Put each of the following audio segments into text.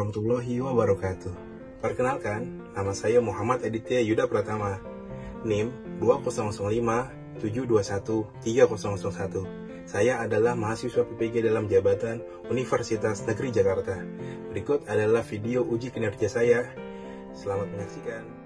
warahmatullahi wabarakatuh. Perkenalkan, nama saya Muhammad Aditya Yuda Pratama, NIM 2055721301. Saya adalah mahasiswa PPG dalam jabatan Universitas Negeri Jakarta. Berikut adalah video uji kinerja saya. Selamat menyaksikan.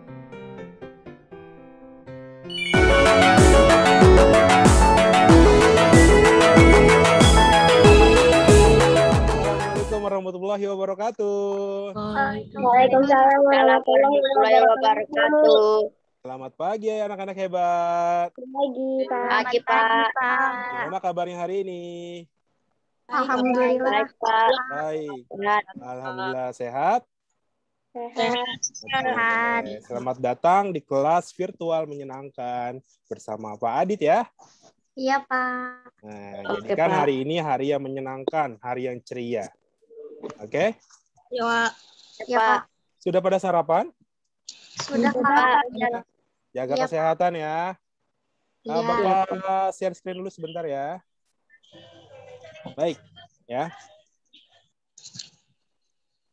Assalamualaikum warahmatullahi wabarakatuh. Waalaikumsalam warahmatullahi wabarakatuh. Selamat pagi ya anak-anak hebat. Pagi, Pak. Gimana kabarnya hari ini? Alhamdulillah. Baik. Alhamdulillah sehat. Sehat. Oke. Selamat datang di kelas virtual menyenangkan bersama Pak Adit ya. Iya, Pak. Nah, jadikan hari ini hari yang menyenangkan, hari yang ceria. Oke? Ya, Pak. Sudah pada sarapan? Sudah, Pak. Jaga Iya, kesehatan ya. Iya. Bapak share screen dulu sebentar ya. Baik, ya.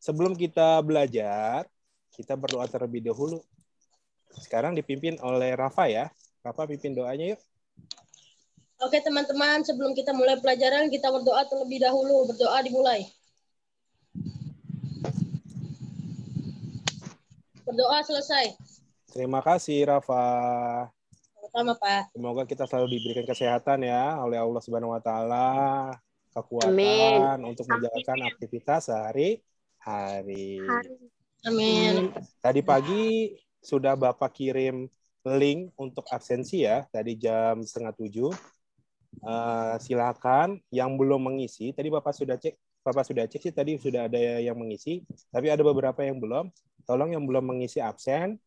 Sebelum kita belajar, kita berdoa terlebih dahulu. Sekarang dipimpin oleh Rafa ya. Rafa pimpin doanya yuk. Oke teman-teman, sebelum kita mulai pelajaran, kita berdoa terlebih dahulu. Berdoa dimulai. Berdoa selesai. Terima kasih Rafa. Sama Pak. Semoga kita selalu diberikan kesehatan ya oleh Allah Subhanahu wa taala, kekuatan untuk menjalankan aktivitas sehari-hari. Amin. Tadi pagi sudah Bapak kirim link untuk absensi ya, tadi jam 6:30. Silakan yang belum mengisi, tadi Bapak sudah cek sih tadi sudah ada yang mengisi, tapi ada beberapa yang belum. Tolong yang belum mengisi absen,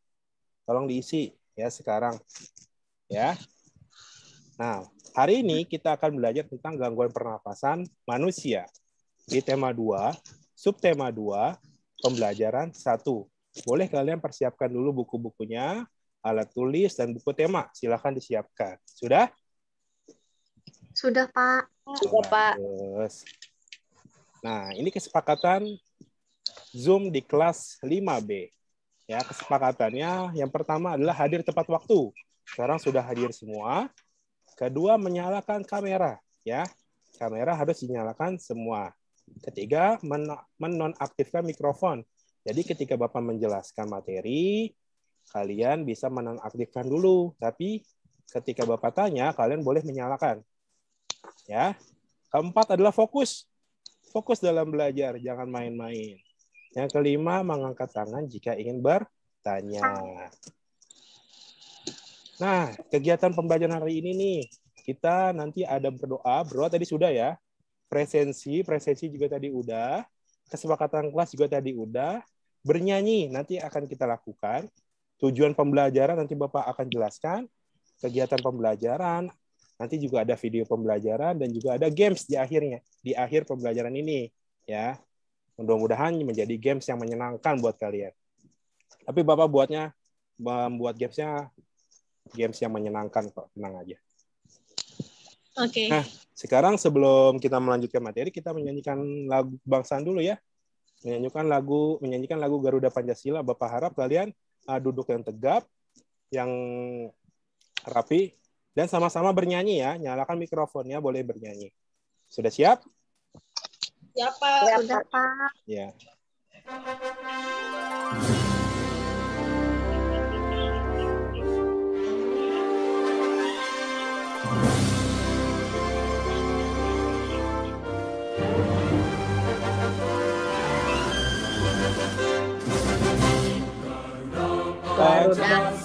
tolong diisi ya sekarang. Ya. Nah, hari ini kita akan belajar tentang gangguan pernapasan manusia. Di tema 2, subtema 2, pembelajaran 1. Boleh kalian persiapkan dulu buku-bukunya, alat tulis, dan buku tema. Silakan disiapkan. Sudah? Sudah, Pak. Sudah, Pak. Bagus. Nah, ini kesepakatan Zoom di kelas 5B. Ya, kesepakatannya yang pertama adalah hadir tepat waktu. Sekarang sudah hadir semua. Kedua, menyalakan kamera. Ya, kamera harus dinyalakan semua. Ketiga, menonaktifkan mikrofon. Jadi ketika Bapak menjelaskan materi, kalian bisa menonaktifkan dulu. Tapi ketika Bapak tanya, kalian boleh menyalakan. Ya. Keempat adalah fokus. Fokus dalam belajar, jangan main-main. Yang kelima, mengangkat tangan jika ingin bertanya. Nah, kegiatan pembelajaran hari ini nih, kita nanti ada berdoa tadi sudah ya. Presensi juga tadi udah. Kesepakatan kelas juga tadi udah. Bernyanyi nanti akan kita lakukan. Tujuan pembelajaran nanti Bapak akan jelaskan. Kegiatan pembelajaran, nanti juga ada video pembelajaran dan juga ada games di akhirnya, di akhir pembelajaran ini ya. Mudah-mudahan menjadi games yang menyenangkan buat kalian. Tapi Bapak membuat gamesnya games yang menyenangkan kok, tenang aja. Oke. Nah, sekarang sebelum kita melanjutkan materi, kita menyanyikan lagu kebangsaan dulu ya. Menyanyikan lagu Garuda Pancasila. Bapak harap kalian duduk yang tegap, yang rapi, dan sama-sama bernyanyi ya. Nyalakan mikrofonnya, boleh bernyanyi. Sudah siap? Ya, Pak. Sudah, Pak. Ya. Garuda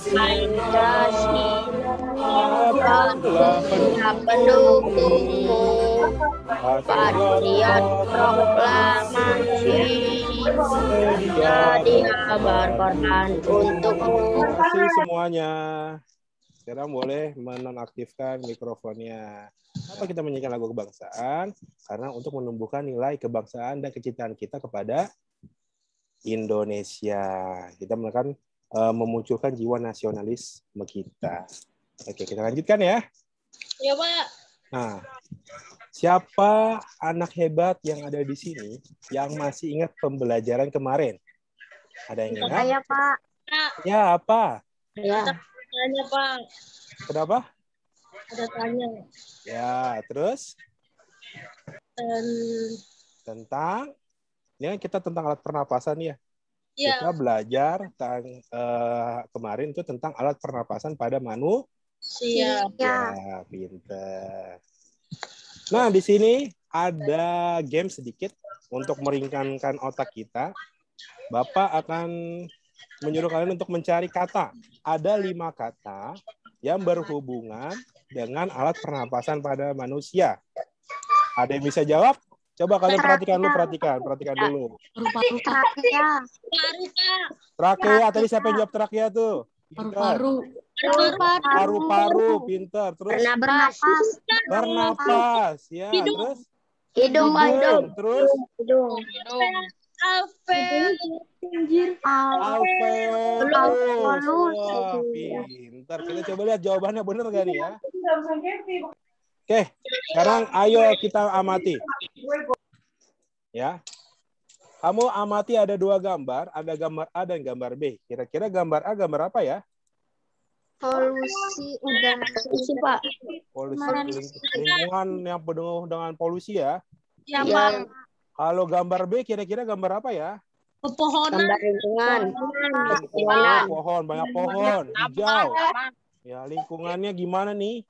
Pancasila pendukungmu, Patriot proklamasi, jadi berkorban untukmu. Terima kasih semuanya. Sekarang boleh menonaktifkan mikrofonnya. Kenapa kita menyanyikan lagu kebangsaan? Karena untuk menumbuhkan nilai kebangsaan dan kecintaan kita kepada Indonesia. Kita akan memunculkan jiwa nasionalisme kita. Oke, kita lanjutkan ya. Ya, Pak. Nah, Siapa anak hebat yang ada di sini yang masih ingat pembelajaran kemarin? Ada yang ingat? Saya, Pak. Ya, apa? Ya. Tanya, Pak. Kenapa? Ada tanya. Ya, terus Dan tentang ini kan kita tentang alat pernapasan ya. ya, Kita belajar tentang kemarin itu tentang alat pernapasan pada manusia. siap. Ya. Ya, pinter. Nah, di sini ada game sedikit untuk meringankan otak kita. Bapak akan menyuruh kalian untuk mencari kata. Ada 5 kata yang berhubungan dengan alat pernapasan pada manusia. Ada yang bisa jawab? Coba kalian perhatikan dulu. Trachea. Trakea, tadi siapa yang jawab trakea tuh? Paru-paru. Paru-paru, pinter. Terus bernapas, ya. Terus Hidung, Pak. Hidung. Terus Hidung. alveolus. Wah, pinter. Kita coba lihat jawabannya bener gak nih ya? Oke, sekarang ayo kita amati. Ya. Kamu amati ada 2 gambar, ada gambar A dan gambar B. Kira-kira gambar A gambar apa ya? Polusi udara. Polusi, Pak. Polusi lingkungan yang penuh dengan polusi ya. Ya, Ya. Pak. Kalau gambar B kira-kira gambar apa ya? Pepohonan. Gambar lingkungan. Pohon, banyak pohon, hijau. Ya, lingkungannya gimana nih?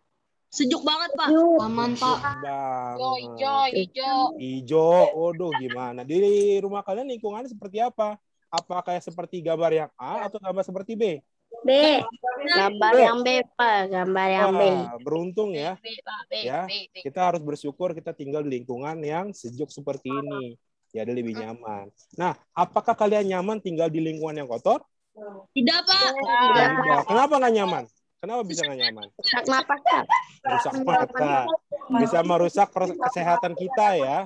Sejuk banget, Pak. Aman, Pak. Hijau. Waduh, gimana? Di rumah kalian lingkungannya seperti apa? Apa kayak seperti gambar yang A atau gambar seperti B? B. Gambar yang B, Pak. Gambar yang B. Wah, beruntung ya. Ya, kita harus bersyukur kita tinggal di lingkungan yang sejuk seperti ini. Jadi lebih nyaman. Nah, apakah kalian nyaman tinggal di lingkungan yang kotor? Tidak, Pak. Tidak. Kenapa nggak nyaman? Kenapa bisa nggak nyaman? Rusak napas, Pak. Rusak mata. Bisa merusak kesehatan kita ya.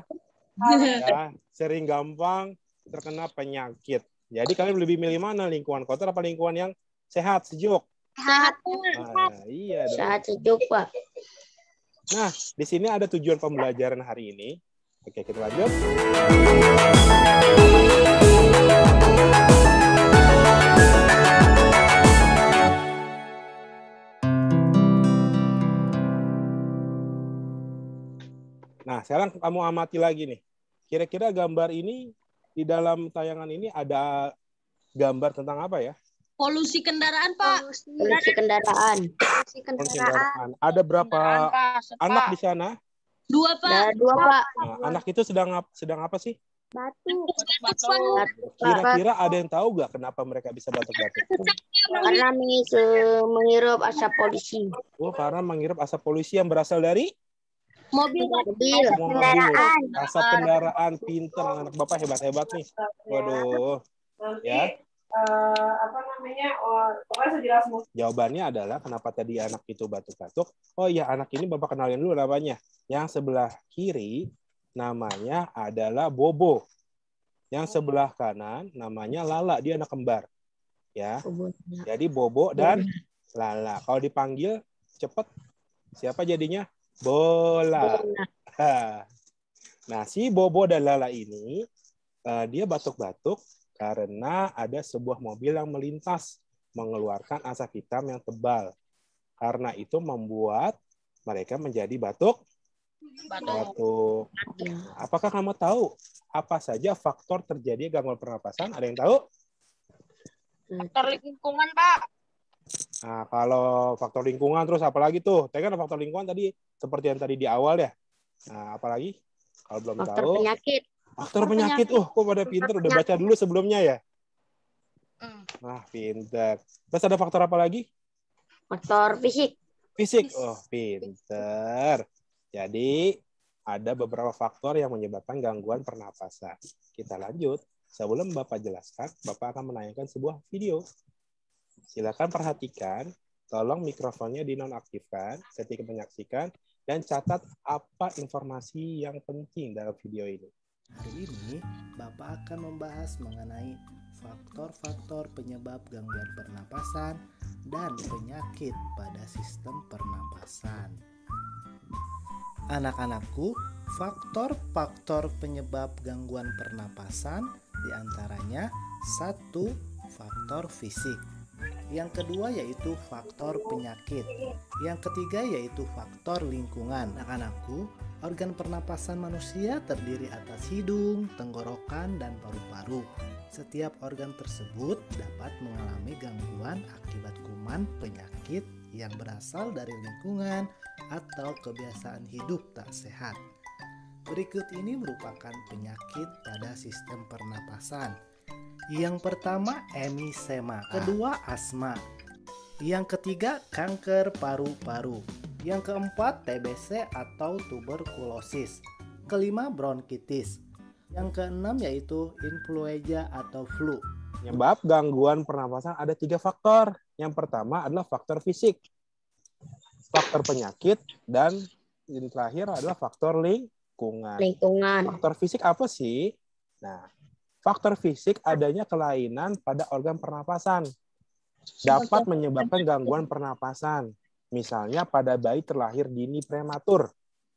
Ya, sering gampang terkena penyakit. Jadi kalian lebih milih mana? Lingkungan kotor apa lingkungan yang sehat, sejuk? Sehat. Nah, iya dong. Sehat sejuk, Pak. Nah, di sini ada tujuan pembelajaran hari ini. Oke, kita lanjut. Nah, sekarang kamu amati lagi nih. Kira-kira gambar ini, di dalam tayangan ini ada gambar tentang apa ya? Polusi kendaraan, Pak. Polusi kendaraan. Polusi Kendaraan. Ada berapa anak di sana? 2, Pak. Ada 2, Pak. Nah, anak itu sedang apa sih? Batu. Kira-kira ada yang tahu nggak kenapa mereka bisa batuk-batuk? Karena menghirup asap polusi. Oh, karena menghirup asap polusi yang berasal dari Mobil, Pak. mobil. Asap kendaraan. Pinter, anak bapak hebat-hebat nih. Waduh. Ya. Pokoknya sejelas mungkin. Jawabannya adalah kenapa tadi anak itu batuk-batuk. Oh iya, anak ini bapak kenalin dulu namanya. Yang sebelah kiri namanya adalah Bobo. Yang sebelah kanan namanya Lala, dia anak kembar. Ya. Jadi Bobo dan Lala. Kalau dipanggil cepet, siapa jadinya? Bola. Nah, si Bobo dan Lala ini dia batuk-batuk karena ada sebuah mobil yang melintas mengeluarkan asap hitam yang tebal. Karena itu membuat mereka menjadi batuk. Apakah kamu tahu apa saja faktor terjadi gangguan pernapasan? Ada yang tahu? Faktor lingkungan, Pak. Nah, kalau faktor lingkungan terus apa lagi tuh? Tadi kan faktor lingkungan tadi seperti yang tadi di awal ya. Nah, apalagi? Kalau belum Faktor tahu. penyakit. Faktor penyakit. Kok pada pinter udah baca dulu sebelumnya ya? Nah, pinter. Terus ada faktor apa lagi? Faktor fisik. Fisik. Oh, pinter. Jadi, ada beberapa faktor yang menyebabkan gangguan pernapasan. Kita lanjut. Sebelum Bapak jelaskan, Bapak akan menayangkan sebuah video. Silakan perhatikan, tolong mikrofonnya dinonaktifkan ketika menyaksikan, dan catat apa informasi yang penting dalam video ini. Hari ini, Bapak akan membahas mengenai faktor-faktor penyebab gangguan pernapasan dan penyakit pada sistem pernapasan. Anak-anakku, faktor-faktor penyebab gangguan pernapasan diantaranya 1. Faktor fisik. Yang kedua yaitu faktor penyakit. Yang ketiga yaitu faktor lingkungan. Anak-anakku, organ pernapasan manusia terdiri atas hidung, tenggorokan, dan paru-paru. Setiap organ tersebut dapat mengalami gangguan akibat kuman, penyakit yang berasal dari lingkungan atau kebiasaan hidup tak sehat. Berikut ini merupakan penyakit pada sistem pernapasan. Yang pertama emisema, kedua asma, yang ketiga kanker paru-paru, yang keempat TBC atau tuberkulosis, kelima bronkitis, yang keenam yaitu influenza atau flu. Penyebab gangguan pernapasan ada 3 faktor. Yang pertama adalah faktor fisik, faktor penyakit, dan yang terakhir adalah faktor lingkungan. Faktor fisik apa sih? Nah, faktor fisik adanya kelainan pada organ pernapasan. Dapat menyebabkan gangguan pernapasan. Misalnya pada bayi terlahir dini prematur.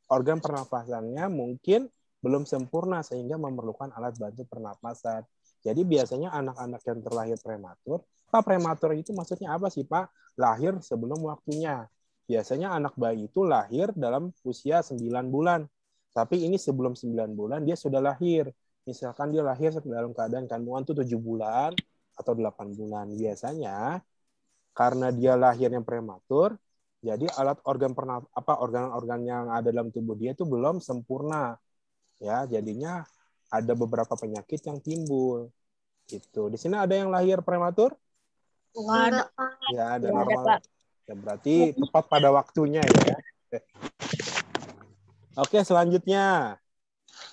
Organ pernapasannya mungkin belum sempurna sehingga memerlukan alat bantu pernapasan. Jadi biasanya anak-anak yang terlahir prematur, Pak, prematur itu maksudnya apa sih, Pak? Lahir sebelum waktunya. Biasanya anak bayi itu lahir dalam usia 9 bulan. Tapi ini sebelum 9 bulan dia sudah lahir. Misalkan dia lahir dalam keadaan kandungan itu 7 bulan atau 8 bulan. Biasanya karena dia lahirnya prematur, jadi organ-organ yang ada dalam tubuh dia itu belum sempurna. Ya, jadinya ada beberapa penyakit yang timbul. Gitu. Di sini ada yang lahir prematur? Enggak ada. Ya, ada normal. Ya, berarti tepat pada waktunya ya. Oke, selanjutnya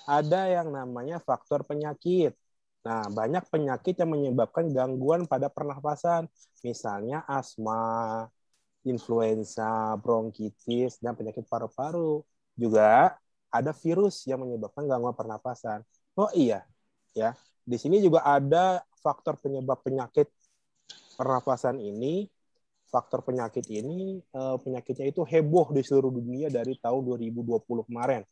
ada yang namanya faktor penyakit. Nah, banyak penyakit yang menyebabkan gangguan pada pernapasan. Misalnya asma, influenza, bronkitis, dan penyakit paru-paru. Juga ada virus yang menyebabkan gangguan pernapasan. Oh iya, ya. Di sini juga ada faktor penyebab penyakit pernapasan ini. Faktor penyakit ini, penyakitnya itu heboh di seluruh dunia dari tahun 2020 kemarin.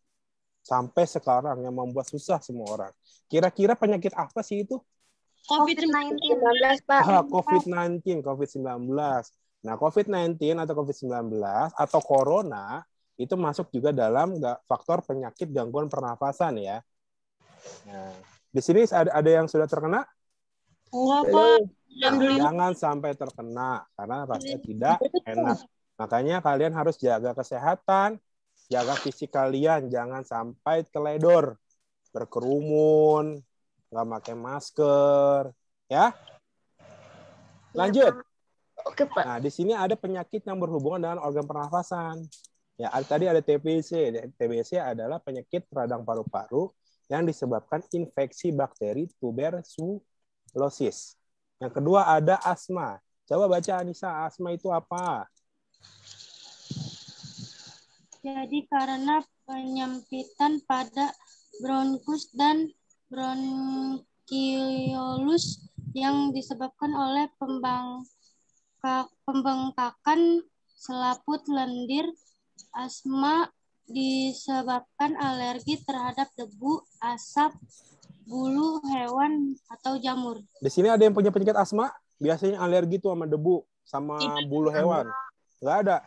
Sampai sekarang yang membuat susah semua orang. Kira-kira penyakit apa sih itu? COVID-19, Pak. COVID-19. Nah, COVID-19 atau COVID-19 atau corona itu masuk juga dalam faktor penyakit gangguan pernapasan ya. Nah, di sini ada yang sudah terkena? enggak, Pak. Nah, jangan sampai terkena karena rasanya tidak enak. Makanya kalian harus jaga kesehatan, jaga fisik kalian, jangan sampai teledor, berkerumun, nggak pakai masker, ya. Lanjut. Oke, Pak. Nah, di sini ada penyakit yang berhubungan dengan organ pernafasan. Ya, tadi ada TBC. TBC adalah penyakit radang paru-paru yang disebabkan infeksi bakteri tuberkulosis. Yang kedua ada asma. Coba baca Anissa, asma itu apa? Jadi karena penyempitan pada bronkus dan bronkiolus yang disebabkan oleh pembengkakan selaput lendir, asma disebabkan alergi terhadap debu, asap, bulu hewan atau jamur. Di sini ada yang punya penyakit asma? Biasanya alergi tuh sama debu, sama bulu hewan. Nggak ada?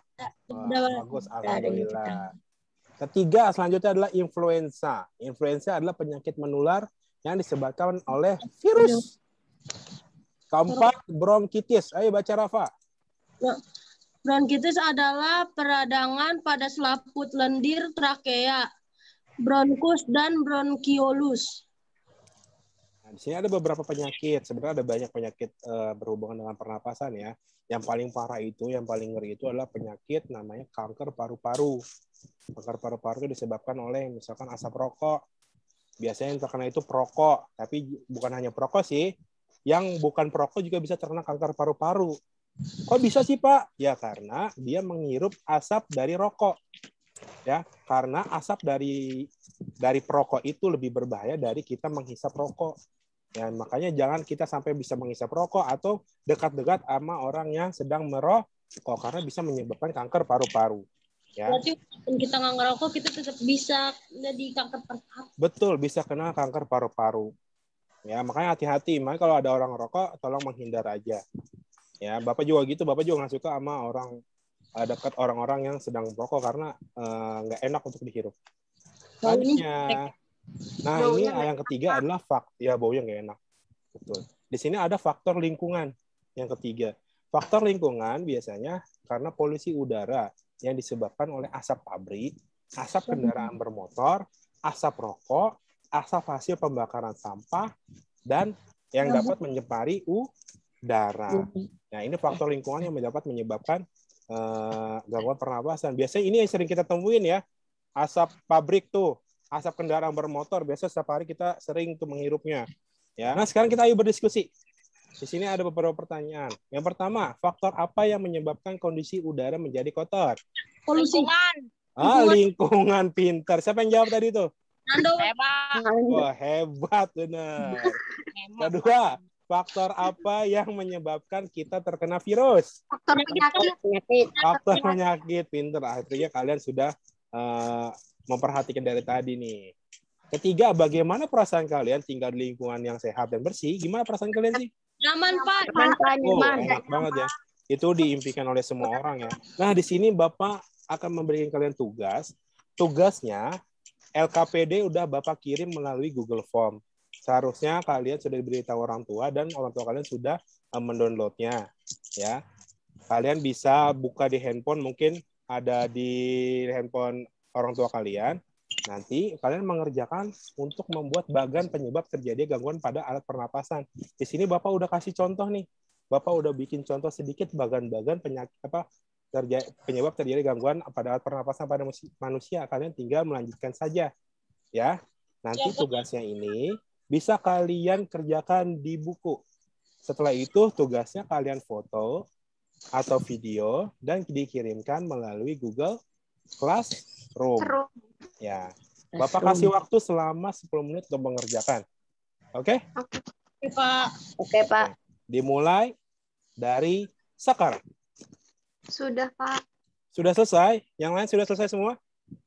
Wah, bagus, alhamdulillah. Ketiga, selanjutnya adalah influenza. Influenza adalah penyakit menular yang disebabkan oleh virus. Keempat, bronkitis. Ayo baca, Rafa. Bronkitis adalah peradangan pada selaput lendir trakea, bronkus, dan bronkiolus. Di sini ada beberapa penyakit. Sebenarnya ada banyak penyakit berhubungan dengan pernapasan ya. Yang paling parah itu, yang paling ngeri itu adalah penyakit namanya kanker paru-paru. Kanker paru-paru itu disebabkan oleh misalkan asap rokok. Biasanya yang terkena itu perokok, tapi bukan hanya perokok sih. Yang bukan perokok juga bisa terkena kanker paru-paru. Kok bisa sih, Pak? Ya karena dia menghirup asap dari rokok. Ya, karena asap dari perokok itu lebih berbahaya dari kita menghisap rokok. Ya, makanya jangan kita sampai bisa menghisap rokok atau dekat-dekat sama orang yang sedang merokok karena bisa menyebabkan kanker paru-paru. Ya. Berarti walaupun kita nggak ngerokok, kita tetap bisa jadi kanker paru-paru. Betul, bisa kena kanker paru-paru. Ya, makanya hati-hati. Makanya kalau ada orang rokok, tolong menghindar aja. Ya, Bapak juga gitu. Bapak juga nggak suka sama orang dekat orang-orang yang sedang merokok karena nggak enak untuk dihirup. Selanjutnya, nah ini yang ketiga adalah baunya nggak enak. Betul. Di sini ada faktor lingkungan yang ketiga. Faktor lingkungan biasanya karena polusi udara yang disebabkan oleh asap pabrik, asap kendaraan bermotor, asap rokok, asap hasil pembakaran sampah, dan yang dapat menyepari udara. Nah, ini faktor lingkungan yang dapat menyebabkan gangguan pernapasan. Biasanya ini yang sering kita temuin ya, asap pabrik tuh, asap kendaraan bermotor, biasa setiap hari kita sering tuh menghirupnya. Ya, nah sekarang kita ayo berdiskusi. Di sini ada beberapa pertanyaan. Yang pertama, faktor apa yang menyebabkan kondisi udara menjadi kotor? Polusi. Lingkungan, pintar. Siapa yang jawab tadi tuh? Nando. Wah, hebat benar. Kedua, faktor apa yang menyebabkan kita terkena virus? Faktor penyakit. Faktor penyakit, pintar. Akhirnya kalian sudah memperhatikan dari tadi nih. Ketiga, bagaimana perasaan kalian tinggal di lingkungan yang sehat dan bersih? Gimana perasaan kalian sih? Nyaman, Pak. Oh, enak banget ya. Itu diimpikan oleh semua orang ya. Nah, di sini Bapak akan memberikan kalian tugas. Tugasnya LKPD udah Bapak kirim melalui Google Form. Seharusnya kalian sudah diberitahu orang tua dan orang tua kalian sudah mendownloadnya. Ya, kalian bisa buka di handphone, mungkin ada di handphone orang tua kalian. Nanti kalian mengerjakan untuk membuat bagan penyebab terjadi gangguan pada alat pernapasan. Di sini Bapak udah kasih contoh nih. Bapak udah bikin contoh sedikit bagan-bagan penyebab terjadi gangguan pada alat pernapasan pada manusia. Kalian tinggal melanjutkan saja. Ya. Nanti tugasnya ini bisa kalian kerjakan di buku. Setelah itu tugasnya kalian foto atau video dan dikirimkan melalui Google Classroom. Ya, Bapak kasih waktu selama 10 menit untuk mengerjakan. Oke? Oke, Pak. Oke, Pak. Dimulai dari sekarang. Sudah, Pak. Sudah selesai? Yang lain sudah selesai semua?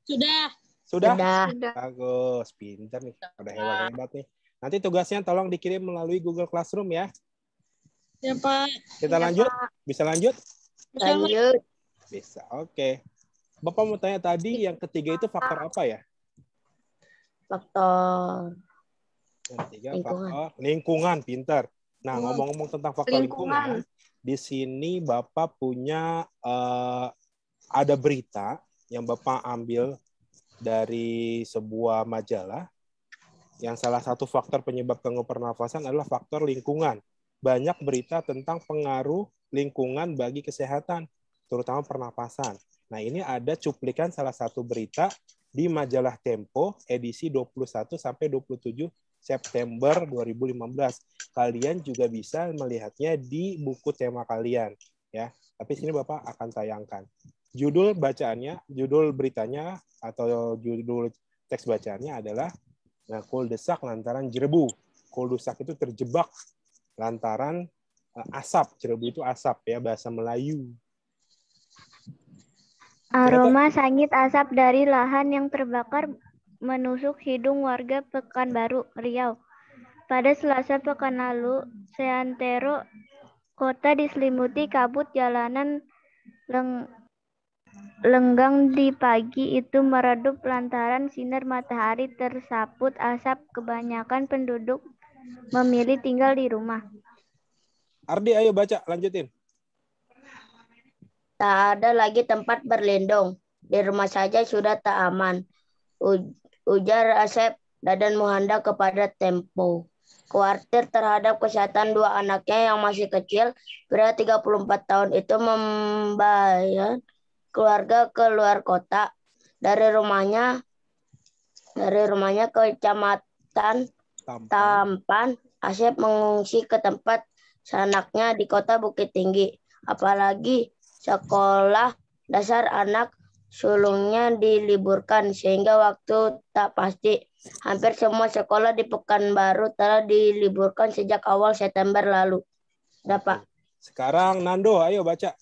Sudah. Sudah? Sudah. Bagus, pintar nih. Udah hebat-hebat nih. Nanti tugasnya tolong dikirim melalui Google Classroom ya. Ya, Pak. Kita lanjut? Bisa lanjut? Lanjut. Bisa, oke. Bapak mau tanya tadi yang ketiga itu faktor apa ya? Faktor Yang ketiga lingkungan. faktor lingkungan, pintar. Nah, ngomong-ngomong tentang faktor lingkungan, di sini Bapak punya ada berita yang Bapak ambil dari sebuah majalah yang salah satu faktor penyebab gangguan pernafasan adalah faktor lingkungan. Banyak berita tentang pengaruh lingkungan bagi kesehatan, terutama pernapasan. Nah, ini ada cuplikan salah satu berita di majalah Tempo edisi 21 sampai 27 September 2015. Kalian juga bisa melihatnya di buku tema kalian ya. Tapi sini Bapak akan tayangkan. Judul beritanya atau judul teks bacaannya adalah kuldesak lantaran jerebu. Kuldesak itu terjebak lantaran asap. Jerebu itu asap ya, bahasa Melayu. Aroma sangit asap dari lahan yang terbakar menusuk hidung warga Pekanbaru, Riau. Pada Selasa pekan lalu, seantero kota diselimuti kabut, jalanan lenggang di pagi itu meredup lantaran sinar matahari tersaput asap. Kebanyakan penduduk memilih tinggal di rumah. Ardi, ayo baca, lanjutin. Tak ada lagi tempat berlindung. Di rumah saja sudah tak aman. Ujar Asep Dadan Muhanda kepada Tempo. Khawatir terhadap kesehatan dua anaknya yang masih kecil, pria 34 tahun itu membayar keluarga ke luar kota. Dari rumahnya ke Kecamatan Tampan, Asep mengungsi ke tempat sanaknya di kota Bukit Tinggi. Apalagi sekolah dasar anak sulungnya diliburkan sehingga waktu tak pasti. Hampir semua sekolah di Pekanbaru telah diliburkan sejak awal September lalu. Udah, Pak. Sekarang Nando, ayo baca.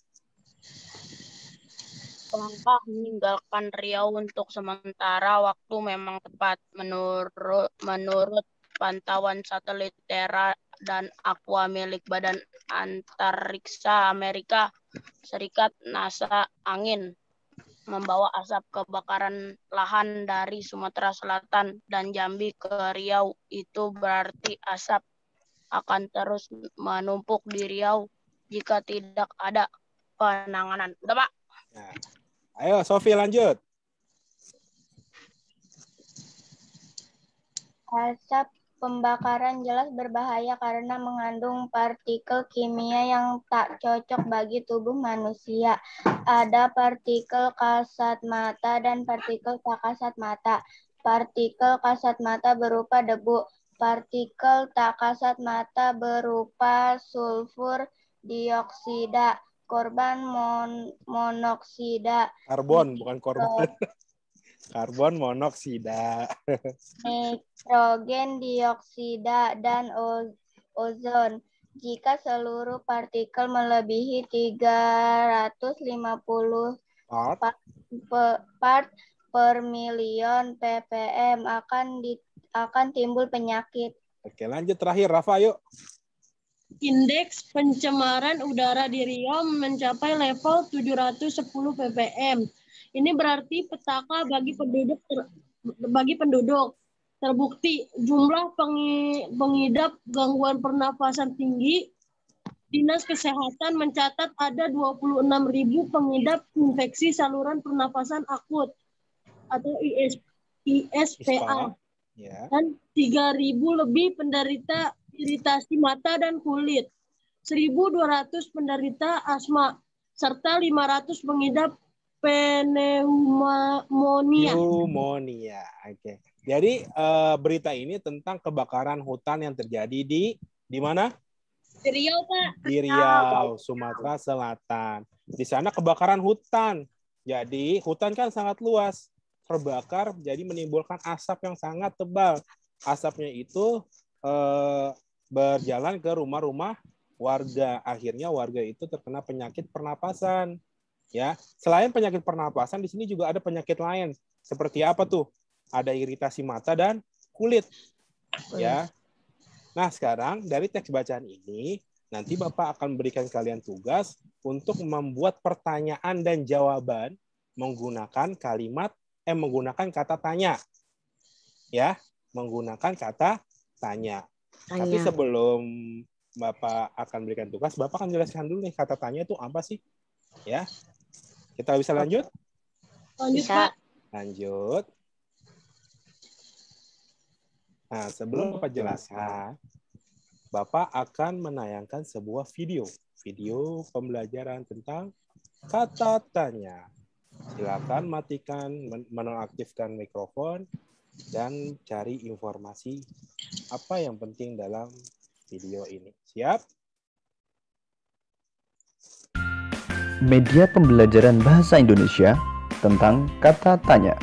Langkah meninggalkan Riau untuk sementara waktu memang tepat. Menurut pantauan satelit Terra dan Aqua milik Badan Antariksa Amerika Serikat NASA, angin membawa asap kebakaran lahan dari Sumatera Selatan dan Jambi ke Riau. Itu berarti asap akan terus menumpuk di Riau jika tidak ada penanganan. Udah, Pak. Nah, ayo, Sofi lanjut. Asap pembakaran jelas berbahaya karena mengandung partikel kimia yang tak cocok bagi tubuh manusia. Ada partikel kasat mata dan partikel tak kasat mata. Partikel kasat mata berupa debu. Partikel tak kasat mata berupa sulfur dioksida, monoksida, Karbon, bukan korban. Karbon monoksida. nitrogen dioksida, dan ozon. Jika seluruh partikel melebihi 350 part per milion ppm akan timbul penyakit. Oke, lanjut terakhir Rafa, yuk. Indeks pencemaran udara di Riau mencapai level 710 ppm. Ini berarti petaka bagi penduduk. Terbukti jumlah pengidap gangguan pernafasan tinggi. Dinas Kesehatan mencatat ada 26.000 pengidap infeksi saluran pernafasan akut atau ISPA. Ya. Dan 3.000 lebih penderita iritasi mata dan kulit, 1.200 penderita asma, serta 500 pengidap pneumonia. Oke. Jadi berita ini tentang kebakaran hutan yang terjadi di mana? Di Riau, Pak. Di Riau, Sumatera Selatan. Di sana kebakaran hutan. Jadi hutan kan sangat luas. Terbakar jadi menimbulkan asap yang sangat tebal. Asapnya itu berjalan ke rumah-rumah warga. Akhirnya warga itu terkena penyakit pernapasan. Ya, selain penyakit pernapasan, di sini juga ada penyakit lain. Seperti apa tuh? Ada iritasi mata dan kulit. Ya. Nah, sekarang dari teks bacaan ini, nanti Bapak akan berikan kalian tugas untuk membuat pertanyaan dan jawaban menggunakan kata tanya. Ya, menggunakan kata tanya. Tapi sebelum Bapak akan berikan tugas, Bapak akan jelaskan dulu nih kata tanya itu apa sih? Ya. Kita bisa lanjut? Lanjut, Pak. Lanjut. Nah, sebelum Bapak jelaskan, Bapak akan menayangkan sebuah video pembelajaran tentang kata tanya. Silakan matikan, menonaktifkan mikrofon, dan cari informasi apa yang penting dalam video ini. Siap? Media pembelajaran bahasa Indonesia tentang kata tanya.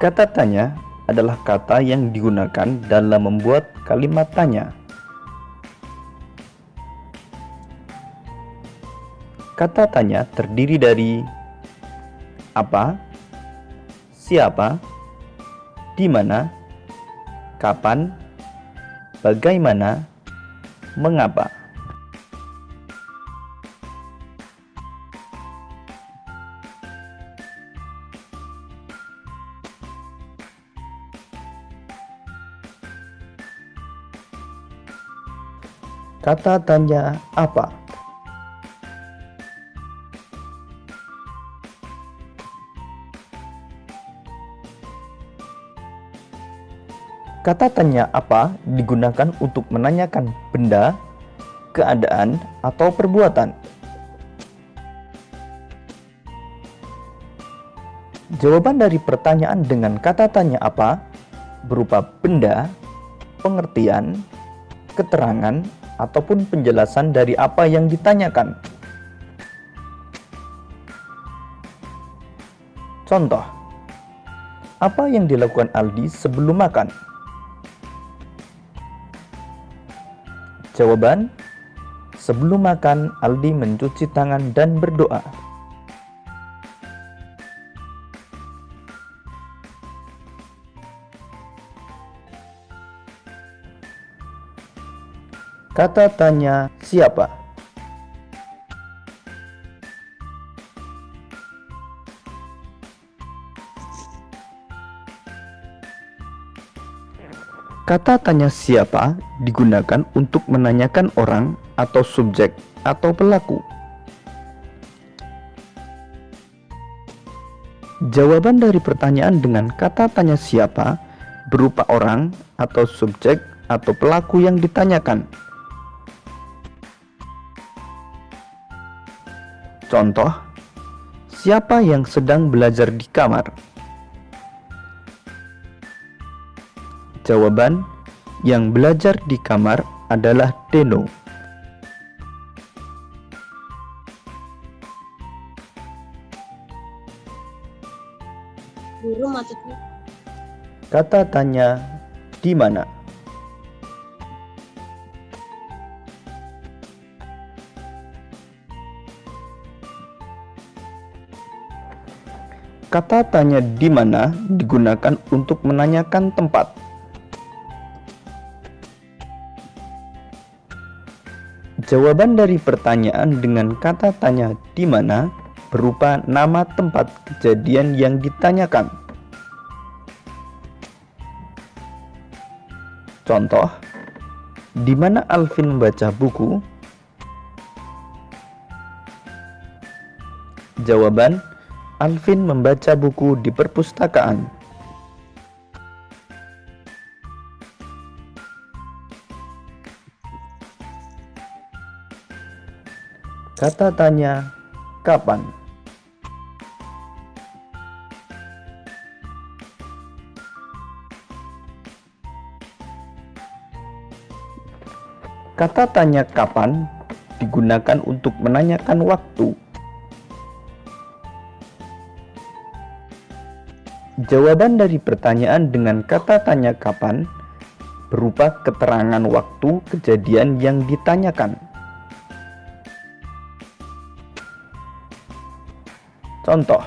Kata tanya adalah kata yang digunakan dalam membuat kalimat tanya. Kata tanya terdiri dari apa, siapa, di mana, kapan, bagaimana, mengapa. Kata tanya apa? Kata tanya apa digunakan untuk menanyakan benda, keadaan, atau perbuatan. Jawaban dari pertanyaan dengan kata tanya apa berupa benda, pengertian, keterangan, ataupun penjelasan dari apa yang ditanyakan. Contoh, apa yang dilakukan Aldi sebelum makan? Jawaban: sebelum makan, Aldi mencuci tangan dan berdoa. Kata tanya siapa? Kata tanya siapa digunakan untuk menanyakan orang atau subjek atau pelaku. Jawaban dari pertanyaan dengan kata tanya siapa berupa orang atau subjek atau pelaku yang ditanyakan. Contoh, siapa yang sedang belajar di kamar? Jawaban, yang belajar di kamar adalah Deno. Guru maksudnya. Kata tanya di mana? Kata tanya di mana digunakan untuk menanyakan tempat. Jawaban dari pertanyaan dengan kata tanya di mana berupa nama tempat kejadian yang ditanyakan. Contoh, di mana Alvin membaca buku? Jawaban, Alvin membaca buku di perpustakaan. Kata tanya kapan? Kata tanya kapan digunakan untuk menanyakan waktu. Jawaban dari pertanyaan dengan kata tanya kapan berupa keterangan waktu kejadian yang ditanyakan. Contoh,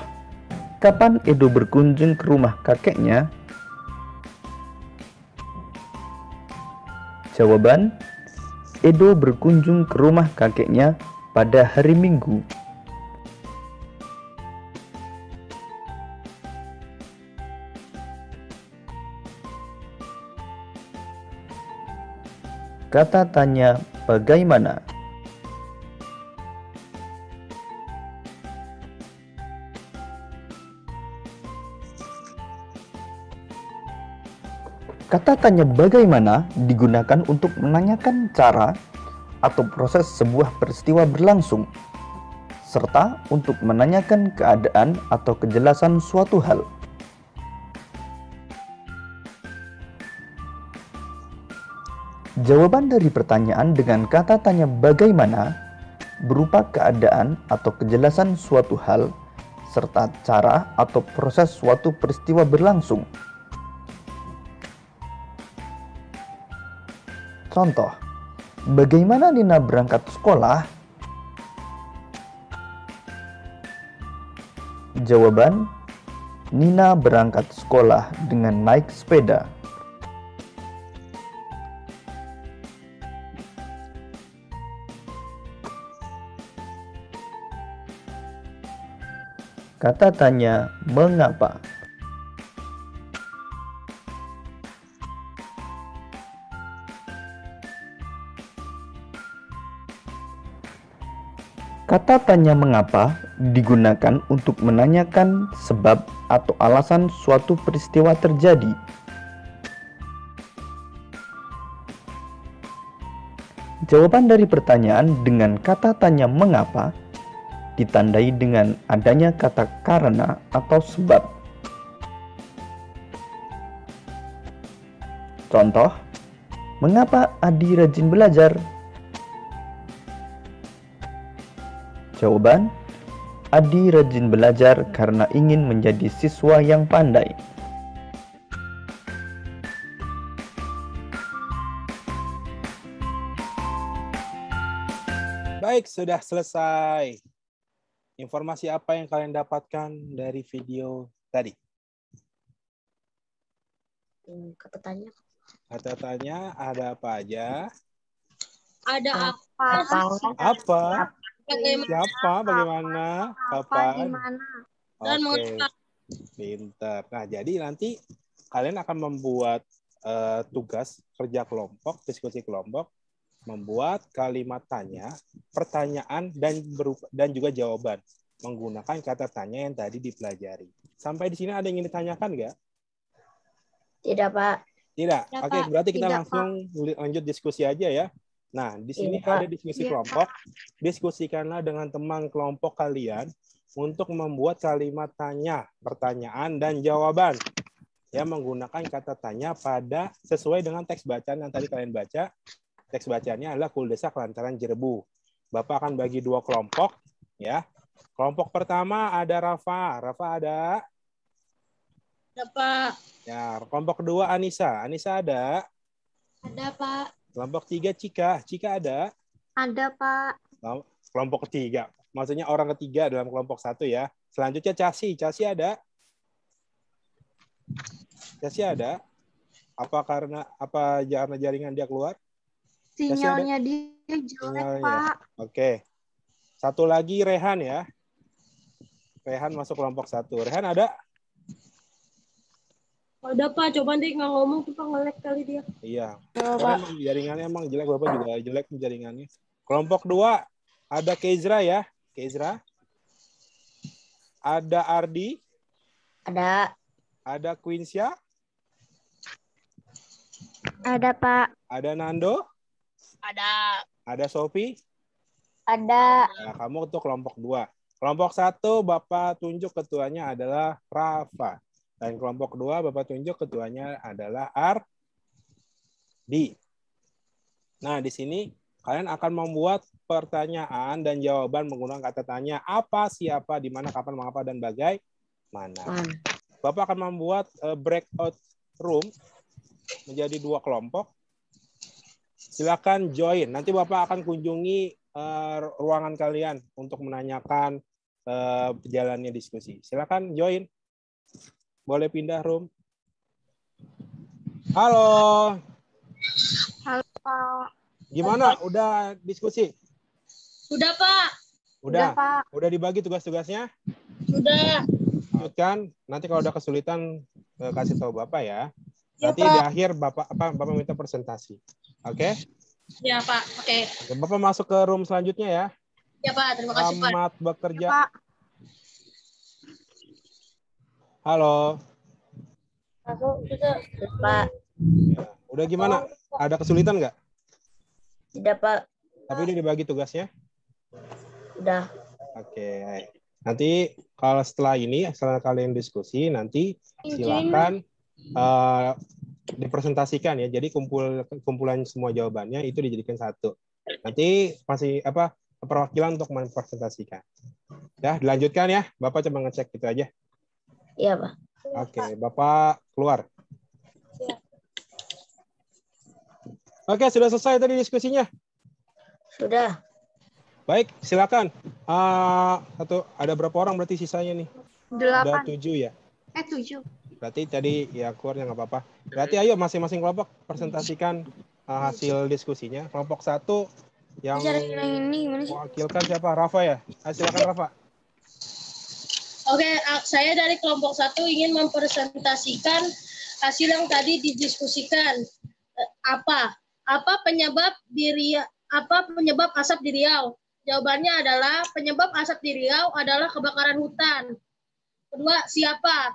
kapan Edo berkunjung ke rumah kakeknya? Jawaban, Edo berkunjung ke rumah kakeknya pada hari Minggu. Kata tanya bagaimana? Kata tanya bagaimana digunakan untuk menanyakan cara atau proses sebuah peristiwa berlangsung, serta untuk menanyakan keadaan atau kejelasan suatu hal. Jawaban dari pertanyaan dengan kata tanya bagaimana berupa keadaan atau kejelasan suatu hal serta cara atau proses suatu peristiwa berlangsung. Contoh, bagaimana Nina berangkat sekolah? Jawaban, Nina berangkat sekolah dengan naik sepeda. Kata tanya mengapa? Kata tanya mengapa digunakan untuk menanyakan sebab atau alasan suatu peristiwa terjadi. Jawaban dari pertanyaan dengan kata tanya mengapa ditandai dengan adanya kata karena atau sebab. Contoh, mengapa Adi rajin belajar? Jawaban, Adi rajin belajar karena ingin menjadi siswa yang pandai. Baik, sudah selesai. Informasi apa yang kalian dapatkan dari video tadi? Kata-tanya. Kata-tanya ada apa aja? Ada apa? Apa? Bagaimana? Siapa? Bagaimana? Kapan? Dan Oke, mengapa? pintar. Nah, jadi nanti kalian akan membuat tugas kerja kelompok, diskusi kelompok, membuat kalimat tanya, pertanyaan, dan juga jawaban menggunakan kata tanya yang tadi dipelajari. Sampai di sini ada yang ingin ditanyakan nggak? Tidak, Pak. Tidak. Tidak, Oke, Pak. berarti kita Tidak, langsung lanjut diskusi aja ya. Nah, di sini Iya, Pak. ada diskusi Iya, kelompok. Diskusikanlah dengan teman kelompok kalian untuk membuat kalimat tanya, pertanyaan, dan jawaban yang menggunakan kata tanya pada sesuai dengan teks bacaan yang tadi kalian baca. Teks bacaannya adalah Kuldesak lantaran Jerbu. Bapak akan bagi 2 kelompok, ya. Kelompok pertama ada Rafa. Rafa ada? Ada, Pak. Ya, kelompok kedua Anissa. Anissa ada? Ada, Pak. Kelompok 3 Cika. Cika ada? Ada, Pak. Kelompok ketiga. Maksudnya orang ketiga dalam kelompok 1 ya. Selanjutnya Casi. Casi ada? Casi ada? Apa karena jaringan dia keluar? Sinyalnya dia jelek, Sinyalnya. Pak. Oke. Satu lagi Rehan ya. Rehan masuk kelompok 1. Rehan ada? Udah, Pak. Coba deh nggak ngomong tuh, Pak. Nge-lag kali dia. Iya. Halo, Karena Pak. emang jaringannya emang jelek. Bapak juga jelek jaringannya. Kelompok 2 ada Kezra ya. Kezra. Ada Ardi. Ada. Ada Quinsya. Ada, Pak. Ada Nando. Ada. Ada Sofi. Ada. Nah, kamu untuk kelompok 2. Kelompok 1 Bapak tunjuk ketuanya adalah Rafa. Dan kelompok 2 Bapak tunjuk ketuanya adalah Ardi. Nah, di sini kalian akan membuat pertanyaan dan jawaban menggunakan kata tanya apa, siapa, di mana, kapan, mengapa, dan bagaimana. Bapak akan membuat breakout room menjadi 2 kelompok. Silakan join. Nanti Bapak akan kunjungi ruangan kalian untuk menanyakan jalannya diskusi. Silakan join. Boleh pindah room. Halo. Halo, Pak. Gimana? Udah diskusi? Udah, Pak. Udah. Pak. Udah dibagi tugas-tugasnya? Sudah. Lanjutkan. Nanti kalau udah kesulitan kasih tahu Bapak ya. Ya, Nanti Pak. di akhir Bapak minta presentasi. Oke? Ya, Pak. Oke. Bapak masuk ke room selanjutnya ya. Ya, Pak. Terima kasih, Pak. Selamat bekerja. Ya, Pak. Halo. Pak. Ya. Udah gimana? Ada kesulitan nggak? Tidak, Pak. Tapi udah dibagi tugasnya? Udah. Oke. Nanti kalau setelah kalian diskusi, nanti silakan dipresentasikan ya. Jadi kumpulan semua jawabannya itu dijadikan satu. Nanti masih perwakilan untuk mempresentasikan. Ya, dilanjutkan ya. Bapak coba ngecek gitu aja. Iya, Pak. Oke, Bapak keluar. Oke, sudah selesai tadi diskusinya. Sudah. Baik, silakan. Ada berapa orang berarti sisanya nih? 8. Ada 7 ya? 7. Berarti tadi ya keluarnya nggak apa-apa. Berarti ayo masing-masing kelompok presentasikan hasil diskusinya. Kelompok 1 yang mewakilkan siapa? Rafa ya? Silakan Rafa. Oke, saya dari kelompok 1 ingin mempresentasikan hasil yang tadi didiskusikan. Apa penyebab asap di Riau? Jawabannya adalah penyebab asap di Riau adalah kebakaran hutan. Kedua, siapa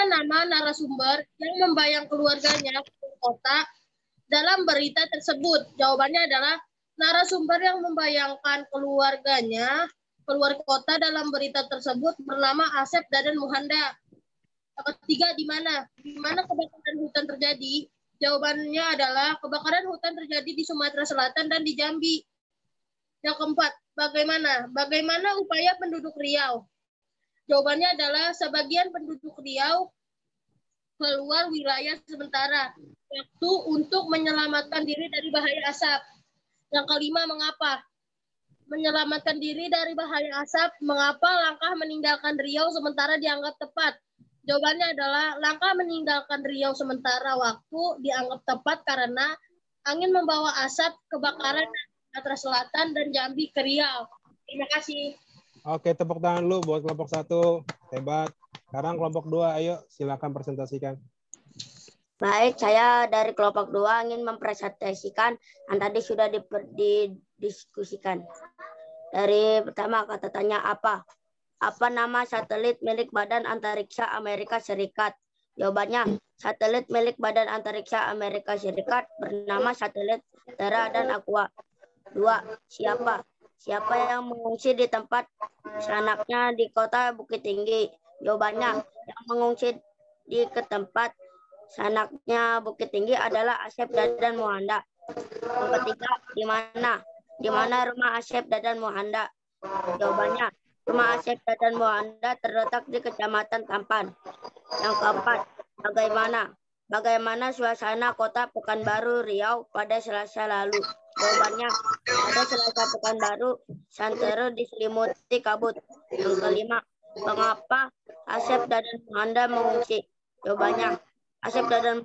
nama narasumber yang membayang keluarganya ke kota dalam berita tersebut? Jawabannya adalah narasumber yang membayangkan keluarganya keluar kota dalam berita tersebut bernama Asep Dadan Muhanda. Ketiga, di mana kebakaran hutan terjadi? Jawabannya adalah kebakaran hutan terjadi di Sumatera Selatan dan di Jambi. Yang keempat, bagaimana upaya penduduk Riau? Jawabannya adalah sebagian penduduk Riau keluar wilayah sementara waktu untuk menyelamatkan diri dari bahaya asap. Yang kelima, mengapa menyelamatkan diri dari bahaya asap. Mengapa langkah meninggalkan Riau sementara dianggap tepat? Jawabannya adalah langkah meninggalkan Riau sementara waktu dianggap tepat karena angin membawa asap kebakaran Sumatera Selatan dan Jambi ke Riau. Terima kasih. Oke, tepuk tangan lu buat kelompok 1. Hebat. Sekarang kelompok 2, ayo silakan presentasikan. Baik, saya dari kelompok 2 ingin mempresentasikan yang tadi sudah didiskusikan. Dari pertama kata tanya apa? Apa nama satelit milik Badan Antariksa Amerika Serikat? Jawabannya, satelit milik Badan Antariksa Amerika Serikat bernama satelit Terra dan Aqua. 2. Siapa? Siapa yang mengungsi di tempat sanaknya di kota Bukit Tinggi? Jawabannya, yang mengungsi ke tempat sanaknya Bukit Tinggi adalah Asep Dadan Muhanda. Yang ketiga, di mana? Di mana rumah Asep Dadan Muhanda? Jawabannya, rumah Asep Dadan Muhanda terletak di Kecamatan Tampan. Yang keempat, bagaimana suasana kota Pekanbaru, Riau pada Selasa lalu? Jawabannya, pada Selasa Pekanbaru, santero diselimuti kabut. Yang kelima, mengapa Asep Dadan Muhanda mengungsi? Jawabannya, Asep Dadan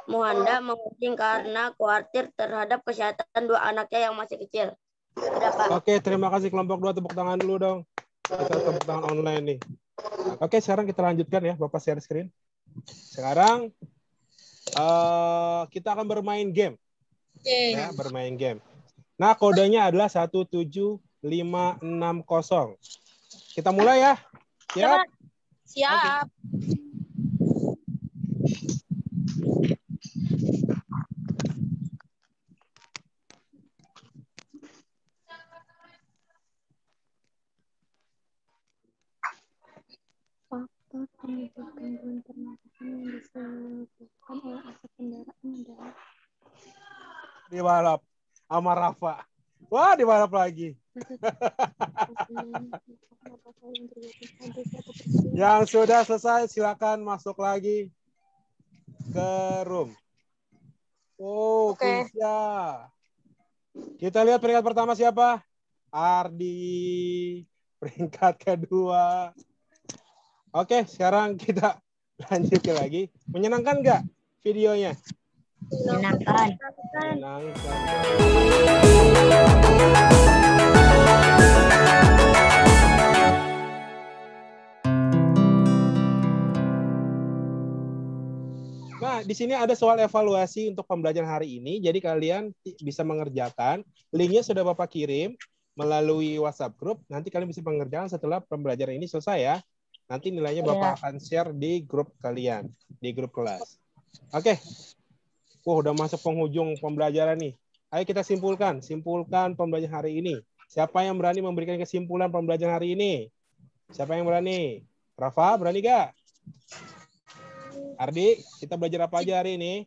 Muhanda mengungsi karena khawatir terhadap kesehatan 2 anaknya yang masih kecil. Oke, terima kasih kelompok 2. Tepuk tangan dulu dong. Kita tepuk tangan online nih. Oke, sekarang kita lanjutkan ya, Bapak share screen. Sekarang kita akan bermain game. Ya, bermain game. Nah, kodenya adalah 17560. Kita mulai ya. Siap? Siap. Faktor penyebab gangguan pernapasan yang disebabkan oleh asap kendaraan adalah Dibalap sama Rafa. Wah, dibalap lagi. Yang sudah selesai silakan masuk lagi ke room. Oh, Oke. Kunca. Kita lihat peringkat pertama siapa? Ardi. Peringkat kedua. Oke, sekarang kita lanjutin lagi. Menyenangkan nggak videonya? Menyenangkan. Nah, di sini ada soal evaluasi untuk pembelajaran hari ini. Jadi kalian bisa mengerjakan. Linknya sudah Bapak kirim melalui WhatsApp group. Nanti kalian bisa mengerjakan setelah pembelajaran ini selesai ya. Nanti nilainya Bapak akan share di grup kalian, di grup kelas. Oke. Udah masuk penghujung pembelajaran nih. Ayo kita simpulkan pembelajaran hari ini. Siapa yang berani memberikan kesimpulan pembelajaran hari ini? Siapa yang berani? Rafa, berani gak? Ardi, kita belajar apa aja hari ini?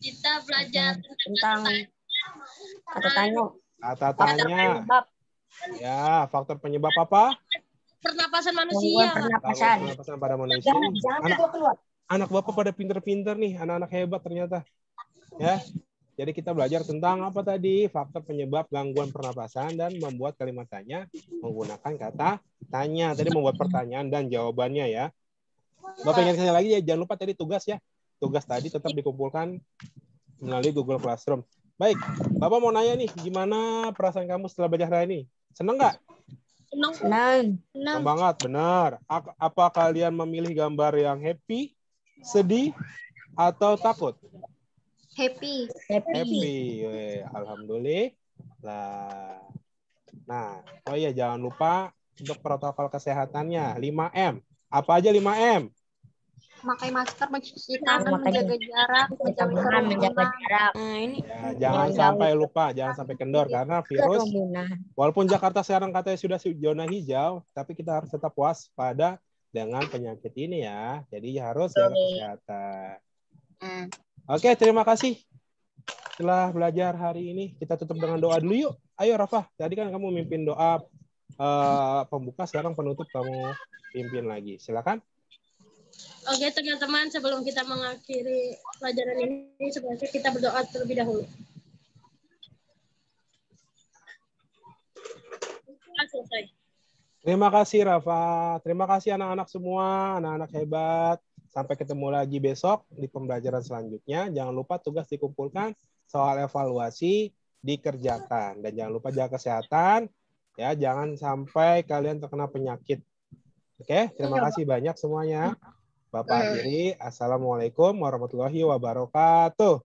Kita belajar tentang kata tanya. Kata tanya. Ya, faktor penyebab apa? Pernapasan manusia. Pernapasan pada manusia. Anak Bapak pada pinter-pinter nih, anak-anak hebat ternyata. Ya. Jadi kita belajar tentang apa tadi? Faktor penyebab gangguan pernapasan dan membuat kalimat tanya menggunakan kata tanya. Tadi membuat pertanyaan dan jawabannya ya. Bapak ingatkan lagi ya, jangan lupa tadi tugas ya. Tugas tadi tetap dikumpulkan melalui Google Classroom. Baik, Bapak mau nanya nih, gimana perasaan kamu setelah belajar hari ini? Senang nggak? Senang banget, benar. Apa kalian memilih gambar yang happy, sedih, atau takut? happy. Alhamdulillah. Nah, oh iya jangan lupa untuk protokol kesehatannya 5M. Apa aja 5M? Memakai masker, mencuci tangan, menjaga jarak, menjaga jarak. Nah, ini ya, jangan sampai lupa, jangan sampai kendor karena virus. Walaupun Jakarta sekarang katanya sudah zona hijau, tapi kita harus tetap waspada dengan penyakit ini ya. Jadi harus jaga kesehatan. Oke, terima kasih. Setelah belajar hari ini, kita tutup dengan doa dulu yuk. Ayo Rafa, tadi kan kamu mimpin doa pembuka, sekarang penutup kamu pimpin lagi. Silakan. Oke teman-teman, sebelum kita mengakhiri pelajaran ini, sebaiknya kita berdoa terlebih dahulu. selesai. Terima kasih Rafa. Terima kasih anak-anak semua, anak-anak hebat. Sampai ketemu lagi besok di pembelajaran selanjutnya. Jangan lupa tugas dikumpulkan, soal evaluasi dikerjakan. Dan jangan lupa jaga kesehatan. Ya, jangan sampai kalian terkena penyakit. Oke, terima kasih banyak semuanya. Bapak akhiri. Assalamualaikum warahmatullahi wabarakatuh.